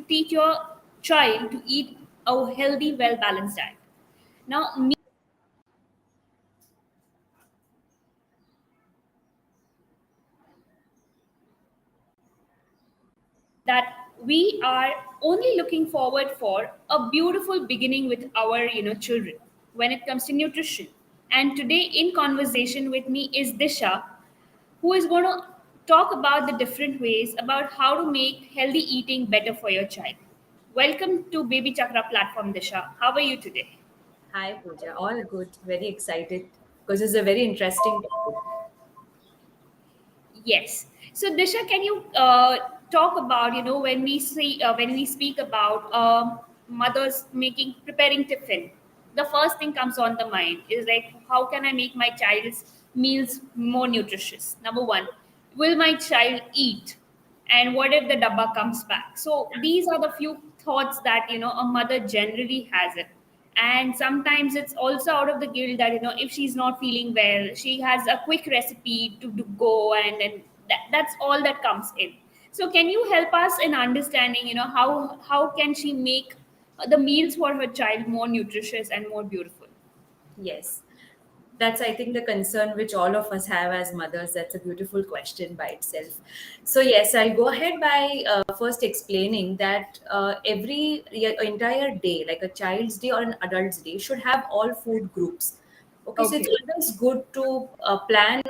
teach your child to eat a healthy, well balanced diet. Now, that we are only looking forward for a beautiful beginning with our children when it comes to nutrition. And today in conversation with me is Disha, who is going to talk about the different ways about how to make healthy eating better for your child. Welcome to Baby Chakra platform, Disha. How are you today? Hi, Pooja. All good. Very excited because it's a very interesting topic. Yes. So Disha, can you talk about when we see when we speak about mothers making preparing tiffin, the first thing comes on the mind is like, how can I make my child's meals more nutritious? Number one, will my child eat? And what if the dabba comes back? So these are the few thoughts that a mother generally has it. And sometimes it's also out of the guilt that if she's not feeling well, she has a quick recipe to go, and then that's all that comes in. So can you help us in understanding how can she make the meals for her child more nutritious and more beautiful? Yes. That's, I think, the concern which all of us have as mothers. That's a beautiful question by itself. So, yes, I'll go ahead by first explaining that every entire day, like a child's day or an adult's day, should have all food groups. Okay, so it's Okay. always good to plan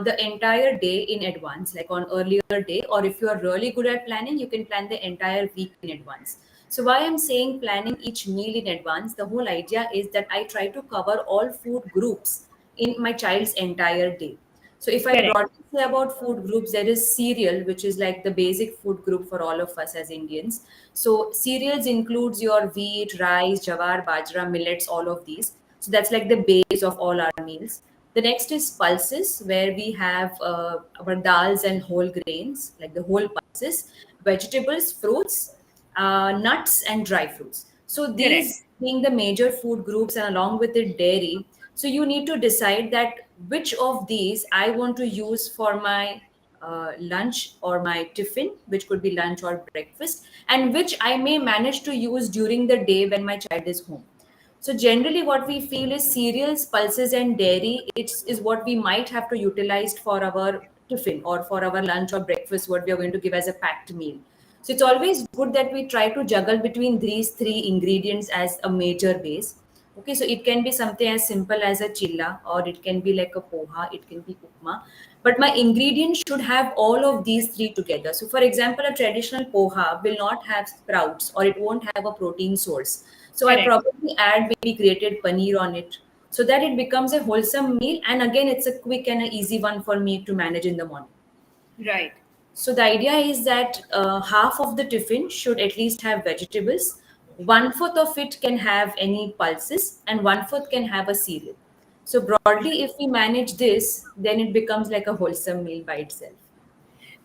the entire day in advance, like on earlier day, or if you are really good at planning, you can plan the entire week in advance. So why I'm saying planning each meal in advance, the whole idea is that I try to cover all food groups in my child's entire day. So if I Correct. broadly say about food groups, there is cereal, which is like the basic food group for all of us as Indians. So cereals includes your wheat, rice, jawar, bajra, millets, all of these. So that's like the base of all our meals. The next is pulses, where we have our dals and whole grains, like the whole pulses, vegetables, fruits, nuts, and dry fruits. So Correct. these being the major food groups, and along with it, dairy. So you need to decide that which of these I want to use for my lunch or my tiffin, which could be lunch or breakfast, and which I may manage to use during the day when my child is home. So generally, what we feel is cereals, pulses, and dairy. Is what we might have to utilize for our tiffin or for our lunch or breakfast. What we are going to give as a packed meal. So it's always good that we try to juggle between these three ingredients as a major base. Okay, so it can be something as simple as a chilla, or it can be like a poha, it can be upma. But my ingredients should have all of these three together. So, for example, a traditional poha will not have sprouts, or it won't have a protein source. So I Correct. probably add maybe grated paneer on it so that it becomes a wholesome meal. And again, it's a quick and an easy one for me to manage in the morning. Right. So the idea is that half of the tiffin should at least have vegetables. One fourth of it can have any pulses, and one fourth can have a cereal. So broadly, if we manage this, then it becomes like a wholesome meal by itself.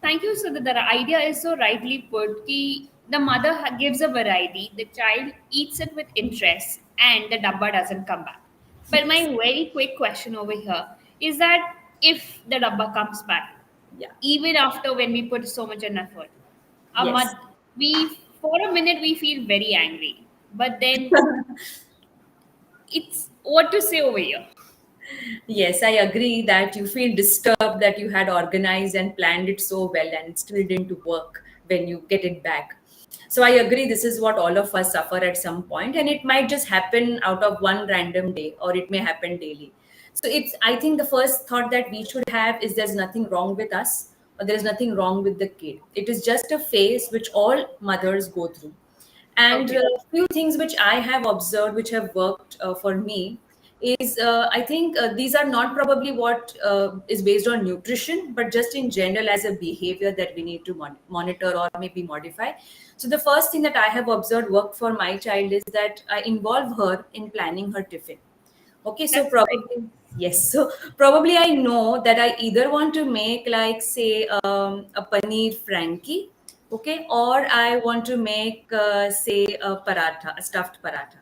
Thank you. So the idea is so rightly put. Ki the mother gives a variety, the child eats it with interest, and the dabba doesn't come back. But my Yes. very quick question over here is that if the dabba comes back, Yeah. even after when we put so much an effort, a Yes. we for a minute we feel very angry, but then it's what to say over here. Yes, I agree that you feel disturbed that you had organized and planned it so well and it still didn't work when you get it back. So I agree, this is what all of us suffer at some point, and it might just happen out of one random day, or it may happen daily. So it's, I think the first thought that we should have is there's nothing wrong with us, or there's nothing wrong with the kid. It is just a phase which all mothers go through. And Okay. a few things which I have observed, which have worked for me, is I think these are not probably what is based on nutrition, but just in general as a behavior that we need to monitor or maybe modify. So the first thing that I have observed worked for my child is that I involve her in planning her tiffin. Okay, so That's right. probably, yes. So probably I know that I either want to make, like, say, a paneer frankie, okay, or I want to make, say, a paratha, a stuffed paratha.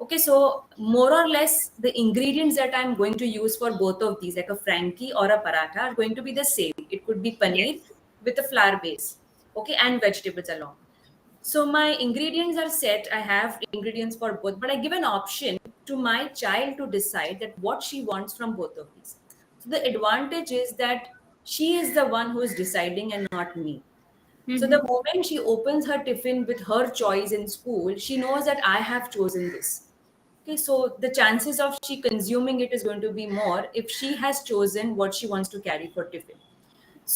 Okay, so more or less the ingredients that I'm going to use for both of these, like a frankie or a paratha, are going to be the same. It could be Yes. paneer with a flour base, okay, and vegetables along. So my ingredients are set. I have ingredients for both, but I give an option to my child to decide that what she wants from both of these. So the advantage is that she is the one who is deciding and not me. So the Mm-hmm. moment she opens her tiffin with her choice in school, she knows that I have chosen this. Okay, so the chances of she consuming it is going to be more if she has chosen what she wants to carry for tiffin.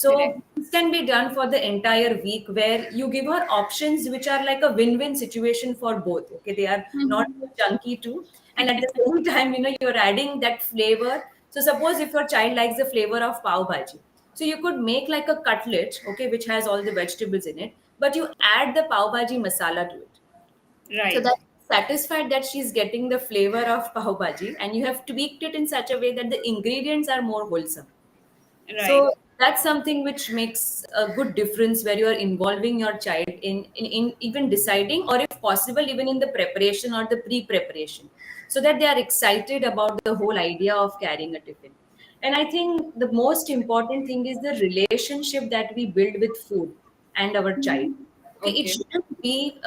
Correct. So this can be done for the entire week where you give her options which are like a win-win situation for both. Okay, they are not Mm-hmm. too chunky too, and at the same time, you're adding that flavor. So suppose if your child likes the flavor of pav bhaji, so you could make like a cutlet, okay, which has all the vegetables in it, but you add the pav bhaji masala to it. So Right. that satisfied that she's getting the flavor of pav bhaji, and you have tweaked it in such a way that the ingredients are more wholesome. Right. So that's something which makes a good difference where you are involving your child in even deciding, or if possible, even in the preparation or the pre-preparation, so that they are excited about the whole idea of carrying a tiffin. And I think the most important thing is the relationship that we build with food and our child. Okay, it Okay. shouldn't be,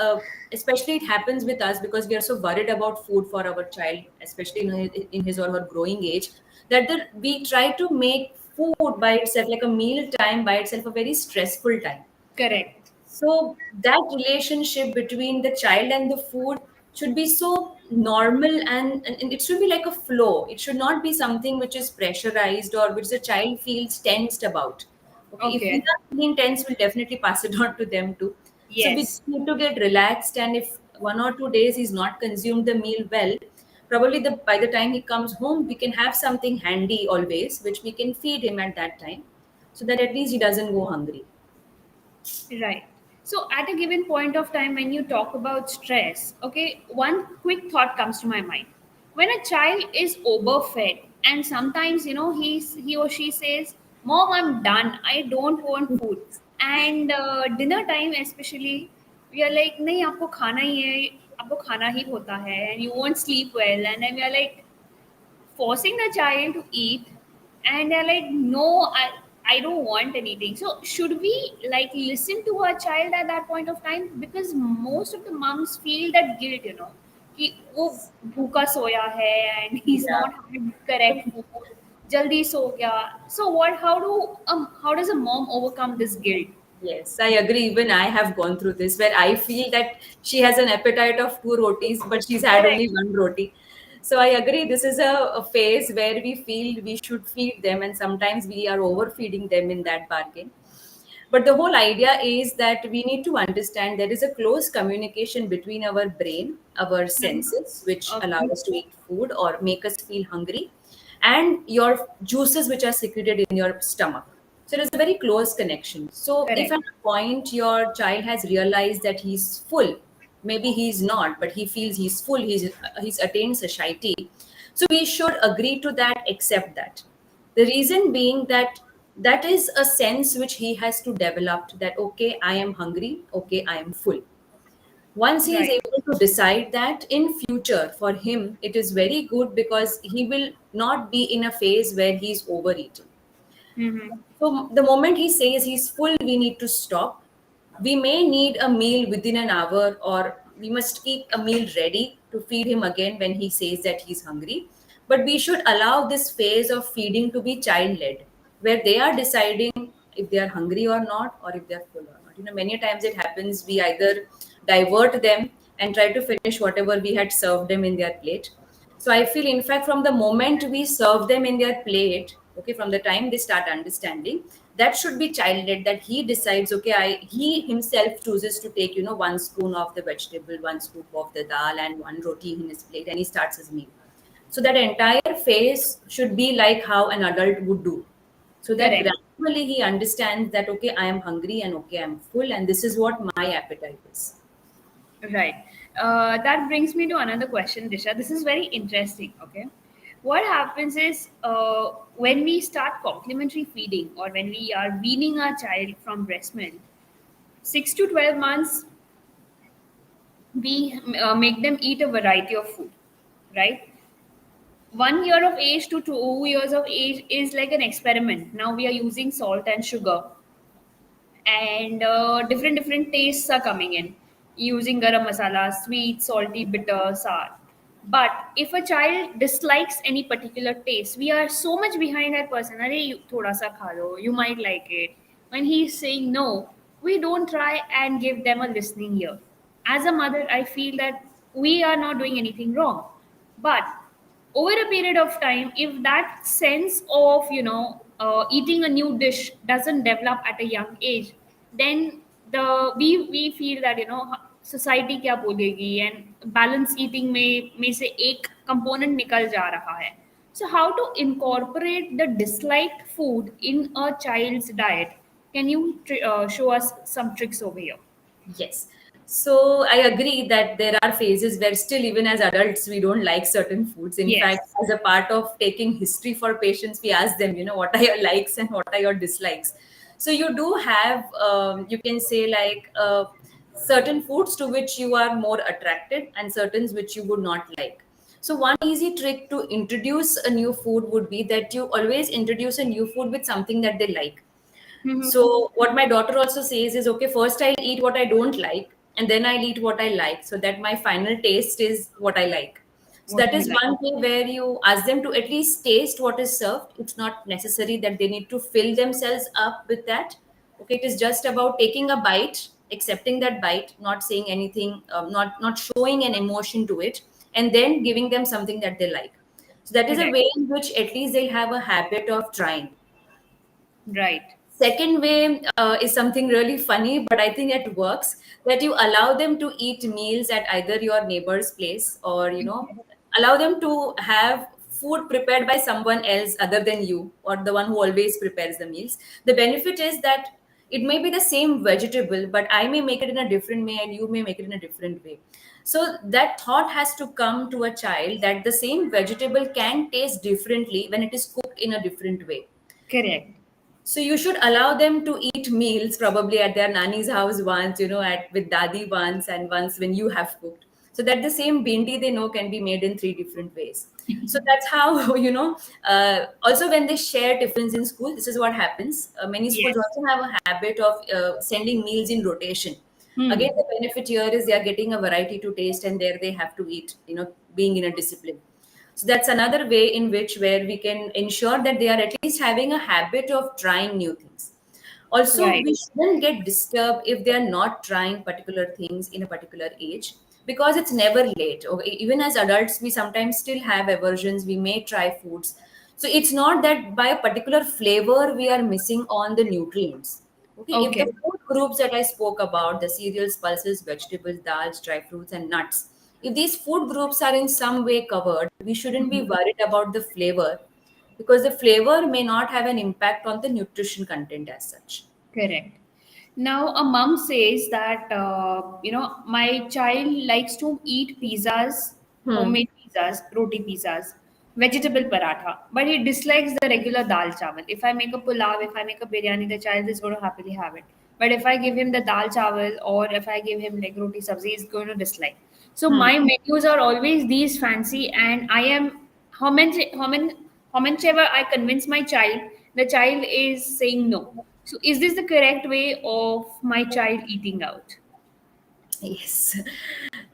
especially it happens with us because we are so worried about food for our child, especially in his or her growing age, that we try to make food by itself, like a meal time by itself, a very stressful time. Correct. So that relationship between the child and the food should be so normal, and it should be like a flow. It should not be something which is pressurized or which the child feels tensed about. Okay, if we Okay. are feeling tense, we'll definitely pass it on to them too. So we Yes. need to get relaxed, and if 1 or 2 days he's not consumed the meal well, probably by the time he comes home, we can have something handy always, which we can feed him at that time, so that at least he doesn't go hungry. Right. So, at a given point of time, when you talk about stress, okay, one quick thought comes to my mind. When a child is overfed, and sometimes, he or she says, "Mom, I'm done. I don't want food." And dinner time, especially, we are like, "नहीं, आपको खाना ही है, आपको खाना ही होता है," and you won't sleep well, and then we are like, forcing the child to eat, and they're like, no, I don't want anything. So should we like listen to our child at that point of time? Because most of the moms feel that guilt, कि वो भूखा सोया है and he's Yeah. not having correct food, jaldi so gaya. So how does a mom overcome this guilt? Yes, I agree. Even I have gone through this where I feel that she has an appetite of two rotis, but she's had Correct. only one roti. So I agree. This is a phase where we feel we should feed them, and sometimes we are overfeeding them in that bargain. But the whole idea is that we need to understand there is a close communication between our brain, our Mhm. senses, which allow Okay. us to eat food or make us feel hungry, and your juices, which are secreted in your stomach. So there's a very close connection. So if Correct. at a point your child has realized that he's full, maybe he's not, but he feels he's full, he's attained satiety. So we should agree to that, accept that. The reason being that that is a sense which he has to develop, that okay, I am hungry, okay, I am full. Once he is Right. able to decide that, in future for him it is very good because he will not be in a phase where he's overeating. Mm-hmm. So the moment he says he's full, we need to stop. We may need a meal within an hour, or we must keep a meal ready to feed him again when he says that he's hungry. But we should allow this phase of feeding to be child led, where they are deciding if they are hungry or not, or if they are full or not. Many times it happens we either divert them and try to finish whatever we had served them in their plate. So I feel, in fact, from the moment we serve them in their plate, okay, from the time they start understanding, that should be child led. That he decides, okay, he himself chooses to take, 1 spoon of the vegetable, 1 scoop of the dal, and one roti in his plate, and he starts his meal. So that entire phase should be like how an adult would do. So that Correct. gradually he understands that okay, I am hungry, and okay, I'm full, and this is what my appetite is. Right. That brings me to another question, Disha. This is very interesting. Okay. What happens is when we start complementary feeding, or when we are weaning our child from breast milk, 6 to 12 months, we make them eat a variety of food, right? 1 year of age to 2 years of age is like an experiment. Now we are using salt and sugar, and different tastes are coming in. using garam masala, sweet, salty, bitter, sour. But if a child dislikes any particular taste, we are so much behind that person. Arey, you thoda sa kha lo, you might like it. When he's saying no, we don't try and give them a listening ear. As a mother, I feel that we are not doing anything wrong. But over a period of time, if that sense of eating a new dish doesn't develop at a young age, then we feel that society क्या बोलेगी, and balance eating में से एक component निकल जा रहा है. So how to incorporate the disliked food in a child's diet? Can you show us some tricks over here? Yes. So I agree that there are phases where still even as adults we don't like certain foods. In Yes. fact, as a part of taking history for patients, we ask them, what are your likes and what are your dislikes. So you do have, you can say like certain foods to which you are more attracted and certain which you would not like. So one easy trick to introduce a new food would be that you always introduce a new food with something that they like. Mm-hmm. So what my daughter also says is, okay, first I'll eat what I don't like, and then I'll eat what I like, so that my final taste is what I like. So What that you is like. one thing where you ask them to at least taste what is served. It's not necessary that they need to fill themselves up with that. Okay, it is just about taking a bite, accepting that bite, not saying anything, not showing an emotion to it, and then giving them something that they like. So that is a Correct. way in which at least they'll have a habit of trying. Right. Second way is something really funny, but I think it works, that you allow them to eat meals at either your neighbor's place or, allow them to have food prepared by someone else other than you or the one who always prepares the meals. The benefit is that it may be the same vegetable, but I may make it in a different way and you may make it in a different way. So that thought has to come to a child that the same vegetable can taste differently when it is cooked in a different way. Correct. So you should allow them to eat meals probably at their nanny's house once, at with daddy once, and once when you have cooked. So that the same bindi they know can be made in three different ways. So that's how Also, when they share tiffins in school, this is what happens. Many schools Yes. also have a habit of sending meals in rotation. Again, Hmm. the benefit here is they are getting a variety to taste, and there they have to eat. Being in a discipline. So that's another way in which where we can ensure that they are at least having a habit of trying new things. Also, Right. we shouldn't get disturbed if they are not trying particular things in a particular age, because it's never late. Okay, even as adults, we sometimes still have aversions. We may try foods. So it's not that by a particular flavor we are missing on the nutrients. Okay, if the Okay. food groups that I spoke about, the cereals, pulses, vegetables, dals, dry fruits, and nuts, if these food groups are in some way covered, we shouldn't be worried about the flavor, because the flavor may not have an impact on the nutrition content as such. Correct. Now, a mom says that, my child likes to eat pizzas, Hmm. homemade pizzas, roti pizzas, vegetable paratha, but he dislikes the regular dal chawal. If I make a pulao, if I make a biryani, the child is going to happily have it. But if I give him the dal chawal or if I give him like roti sabzi, he's going to dislike. So Hmm. my menus are always these fancy, and I am how much ever I convince my child, the child is saying no. So, is this the correct way of my child eating out? Yes.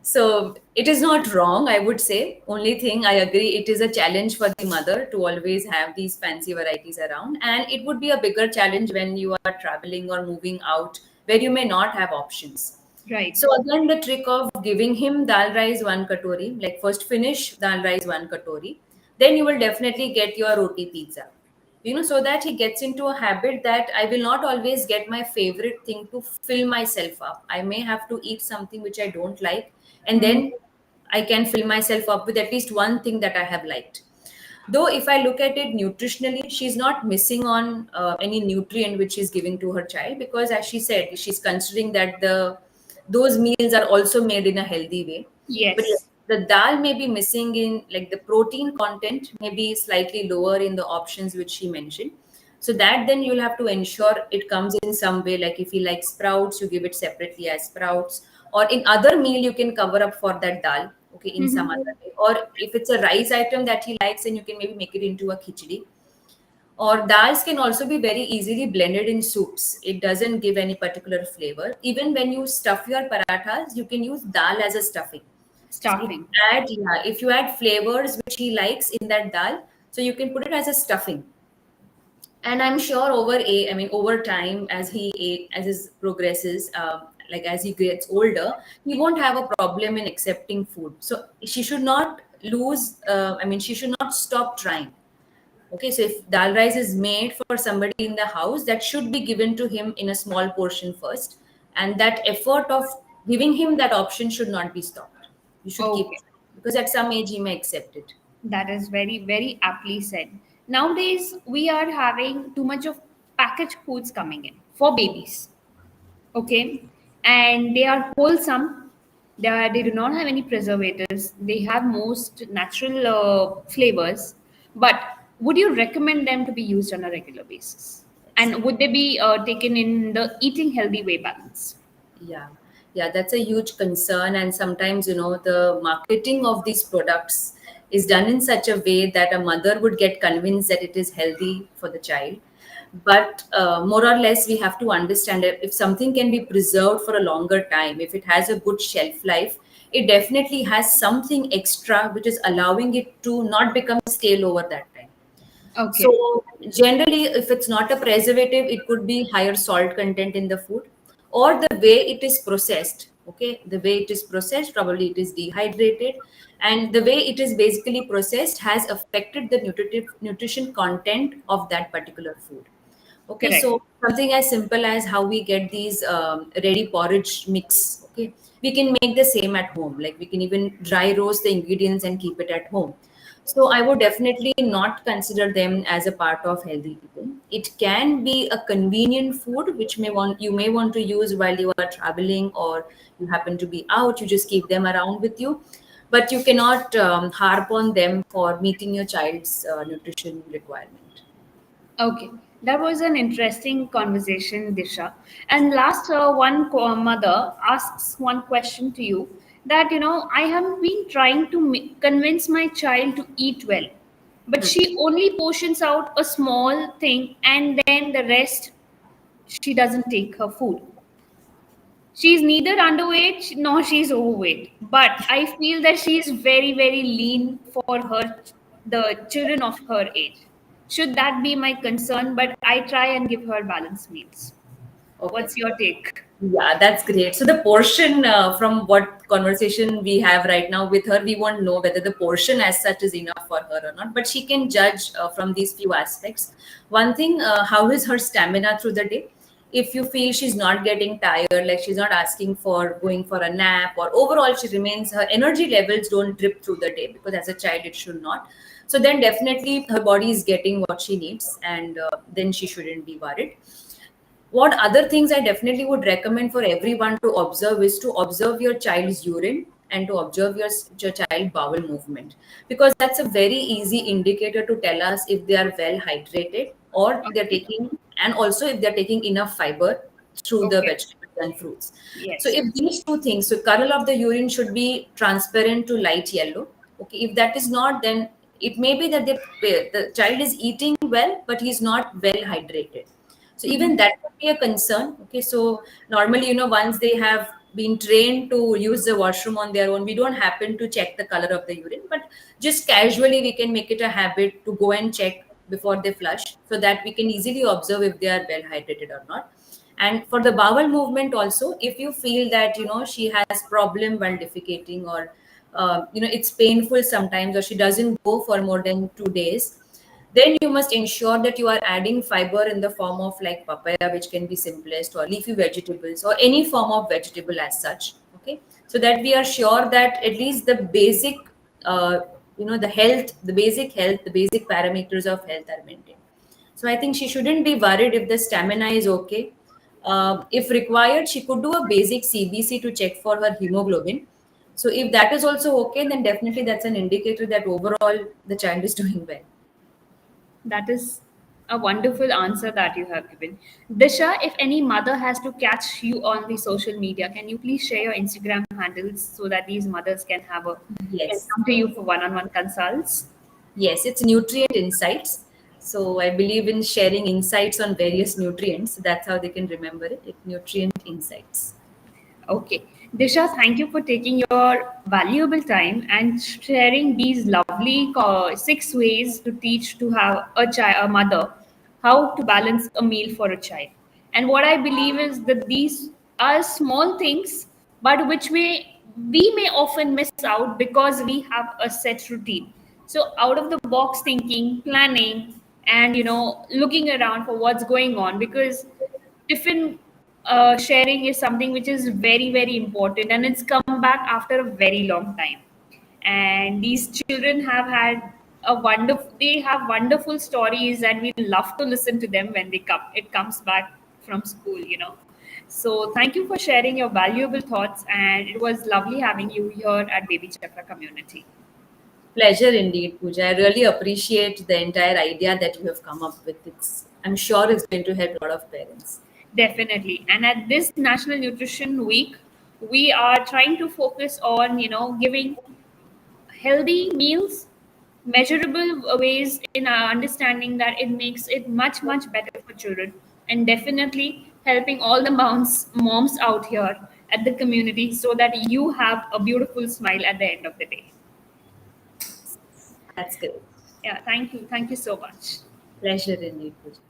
So it is not wrong, I would say. Only thing I agree, it is a challenge for the mother to always have these fancy varieties around. And it would be a bigger challenge when you are traveling or moving out where you may not have options. Right. So again, the trick of giving him dal rice one katori, like first finish dal rice one katori, then you will definitely get your roti pizza. So that he gets into a habit that I will not always get my favorite thing to fill myself up. I may have to eat something which I don't like, and Mhm. then I can fill myself up with at least one thing that I have liked. Though if I look at it nutritionally, she's not missing on any nutrient which she's giving to her child, because as she said, she's considering that those meals are also made in a healthy way. But yes, Yes. the dal may be missing in, like, the protein content may be slightly lower in the options which she mentioned. So that then you'll have to ensure it comes in some way. Like if you like sprouts, you give it separately as sprouts, or in other meal you can cover up for that dal. Okay, in some Mhm. other way. Or if it's a rice item that he likes, then you can maybe make it into a khichdi. Or dals can also be very easily blended in soups. It doesn't give any particular flavor. Even when you stuff your parathas, you can use dal as a stuffing. So if Stuffing. you add, yeah, if you add flavors which he likes in that dal, so you can put it as a stuffing. And I'm sure over time, as he ate, as his progresses, like as he gets older, he won't have a problem in accepting food. So she should not lose. She should not stop trying. Okay, so if dal rice is made for somebody in the house, that should be given to him in a small portion first, and that effort of giving him that option should not be stopped. You should keep Okay. trying, because at some age he may accept it. That is very, very aptly said. Nowadays, we are having too much of packaged foods coming in for babies. Okay, and they are wholesome. They do not have any preservatives. They have most natural flavors. But would you recommend them to be used on a regular basis? Yes. And would they be taken in the eating healthy way balance? Yeah, yeah, that's a huge concern. And sometimes, the marketing of these products is done in such a way that a mother would get convinced that it is healthy for the child. But more or less, we have to understand that if something can be preserved for a longer time, if it has a good shelf life, it definitely has something extra which is allowing it to not become stale over that time. Okay, So generally, if it's not a preservative, it could be higher salt content in the food, or the way it is processed. Okay, the way it is processed, probably it is dehydrated, and the way it is basically processed has affected the nutrition content of that particular food. Okay, correct. so something as simple as how we get these ready porridge mix. Okay, we can make the same at home. Like we can even dry roast the ingredients and keep it at home. So I would definitely not consider them as a part of healthy eating. It can be a convenient food which you may want to use while you are traveling, or you happen to be out. You just keep them around with you, but you cannot harp on them for meeting your child's nutrition requirement. Okay, that was an interesting conversation, Disha. And last, mother asks one question to you that, I have been trying to convince my child to eat well, but she only portions out a small thing and then the rest she doesn't take her food. She's neither underweight nor she's overweight, but I feel that she's very, very lean for the children of her age. Should that be my concern? But I try and give her balanced meals. Okay. What's your take? Yeah, that's great. So the portion, from what conversation we have right now with her, we won't know whether the portion as such is enough for her or not. But she can judge from these few aspects. One thing, how is her stamina through the day? If you feel she's not getting tired, like she's not asking for going for a nap, or overall she remains, her energy levels don't drip through the day, because as a child it should not. So then definitely her body is getting what she needs, and then she shouldn't be worried. What other things I definitely would recommend for everyone to observe is to observe your child's urine and to observe your child bowel movement, because that's a very easy indicator to tell us if they are well hydrated, or they're Okay. taking, and also if they're taking enough fiber through the Okay. vegetables and fruits. So Yes. if these two things, so color of the urine should be transparent to light yellow. Okay, if that is not, then it may be that the child is eating well, but he's not well hydrated. So even Mhm. that would be a concern. Okay, so normally, once they have been trained to use the washroom on their own, we don't happen to check the color of the urine, but just casually we can make it a habit to go and check before they flush, so that we can easily observe if they are well hydrated or not. And for the bowel movement also, if you feel that she has problem while defecating, or it's painful sometimes, or she doesn't go for more than 2 days, then you must ensure that you are adding fiber in the form of like papaya, which can be simplest, or leafy vegetables, or any form of vegetable as such. Okay, so that we are sure that at least the basic, the basic health, the basic parameters of health are maintained. So I think she shouldn't be worried if the stamina is okay. If required, she could do a basic CBC to check for her hemoglobin. So if that is also okay, then definitely that's an indicator that overall the child is doing well. That is a wonderful answer that you have given. Disha, if any mother has to catch you on the social media, can you please share your Instagram handles so that these mothers can Yes. come to you for one-on-one consults? Yes, it's Nutrient Insights. So I believe in sharing insights on various nutrients. That's how they can remember it. Nutrient insights. Okay. Disha, thank you for taking your valuable time and sharing these lovely 6 ways to teach to have a mother how to balance a meal for a child. And what I believe is that these are small things, but which we may often miss out because we have a set routine. So out of the box thinking, planning, and looking around for what's going on, because tiffin sharing is something which is very very important, and it's come back after a very long time. And these children have had they have wonderful stories, and we love to listen to them when it comes back from school. So thank you for sharing your valuable thoughts, and it was lovely having you here at Baby Chakra community. Pleasure indeed, Pooja. I really appreciate the entire idea that you have come up with. I'm sure it's going to help a lot of parents. Definitely. And at this National Nutrition Week, we are trying to focus on giving healthy meals, measurable ways in our understanding that it makes it much much better for children, and definitely helping all the moms out here at the community so that you have a beautiful smile at the end of the day. That's great. Yeah, thank you so much. Pleasure indeed, Pooja.